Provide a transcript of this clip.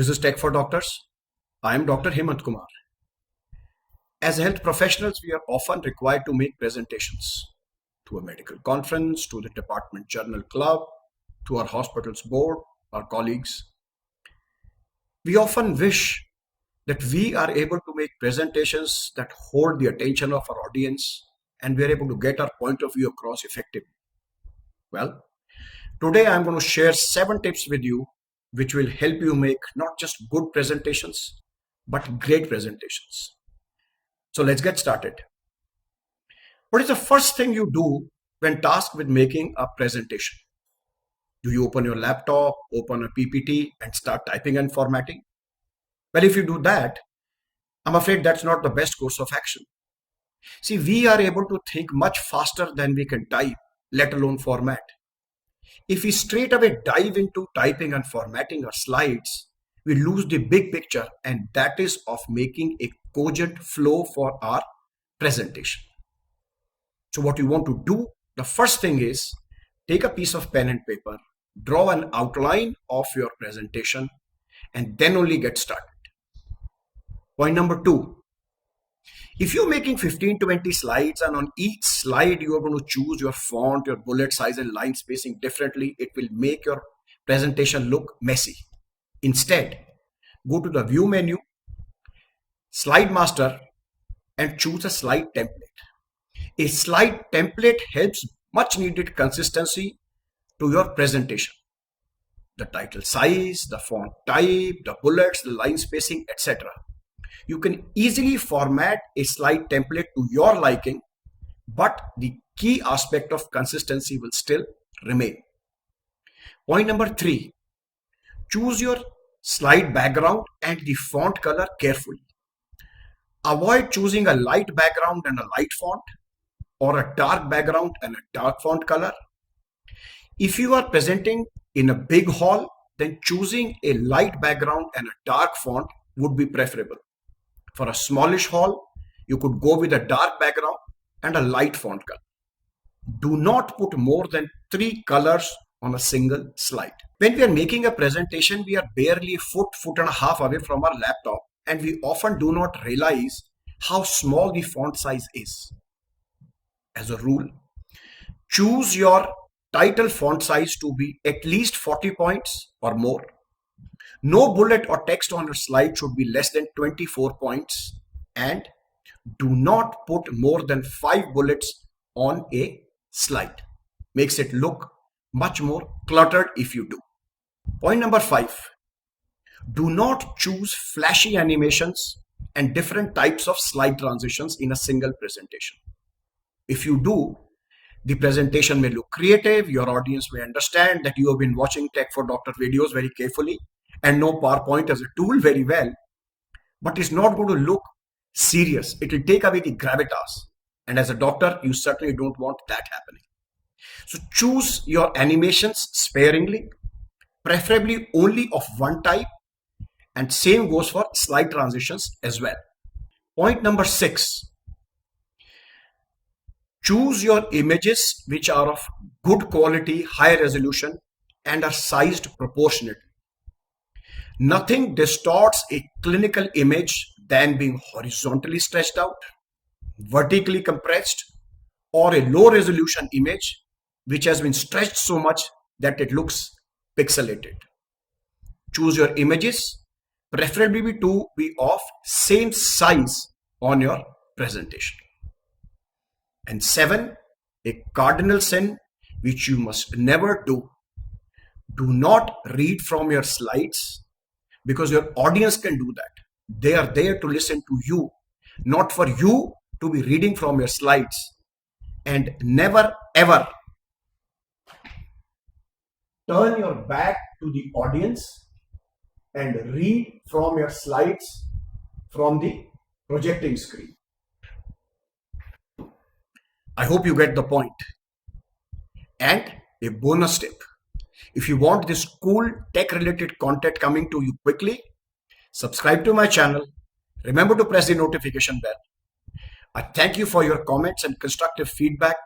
This is Tech for Doctors. I am Dr. Hemant Kumar. As health professionals, we are often required to make presentations to a medical conference, to the department journal club, to our hospital's board, our colleagues. We often wish that we are able to make presentations that hold the attention of our audience and we are able to get our point of view across effectively. Well, today I'm going to share 7 tips with you which will help you make not just good presentations, but great presentations. So let's get started. What is the first thing you do when tasked with making a presentation? Do you open your laptop, open a PPT and start typing and formatting? Well, if you do that, I'm afraid that's not the best course of action. See, we are able to think much faster than we can type, let alone format. If we straight away dive into typing and formatting our slides, we lose the big picture, and that is of making a cogent flow for our presentation. So what you want to do, the first thing is take a piece of pen and paper, draw an outline of your presentation, and then only get started. Point number 2. If you're making 15-20 slides and on each slide you are going to choose your font, your bullet size and line spacing differently, it will make your presentation look messy. Instead, go to the View menu, Slide Master, and choose a slide template. A slide template helps much needed consistency to your presentation. The title size, the font type, the bullets, the line spacing, etc. You can easily format a slide template to your liking, but the key aspect of consistency will still remain. Point number 3. Choose your slide background and the font color carefully. Avoid choosing a light background and a light font, or a dark background and a dark font color. If you are presenting in a big hall, then choosing a light background and a dark font would be preferable. For a smallish hall, you could go with a dark background and a light font color. Do not put more than 3 colors on a single slide. When we are making a presentation, we are barely a foot and a half away from our laptop, and we often do not realize how small the font size is. As a rule, choose your title font size to be at least 40 points or more. No bullet or text on your slide should be less than 24 points, and do not put more than 5 bullets on a slide. Makes it look much more cluttered if you do. Point number 5. Do not choose flashy animations and different types of slide transitions in a single presentation. If you do, the presentation may look creative, your audience may understand that you have been watching Tech for Doctor videos very carefully and know PowerPoint as a tool very well, but it's not going to look serious. It will take away the gravitas. And as a doctor, you certainly don't want that happening. So choose your animations sparingly, preferably only of one type, and same goes for slide transitions as well. Point number 6. Choose your images which are of good quality, high resolution, and are sized proportionately. Nothing distorts a clinical image than being horizontally stretched out, vertically compressed, or a low resolution image which has been stretched so much that it looks pixelated. Choose your images, preferably to be of same size on your presentation. And 7, a cardinal sin which you must never do. Do not read from your slides, because your audience can do that. They are there to listen to you, not for you to be reading from your slides. And never ever turn your back to the audience and read from your slides from the projecting screen. I hope you get the point. And a bonus tip. If you want this cool tech-related content coming to you quickly, subscribe to my channel. Remember to press the notification bell. I thank you for your comments and constructive feedback.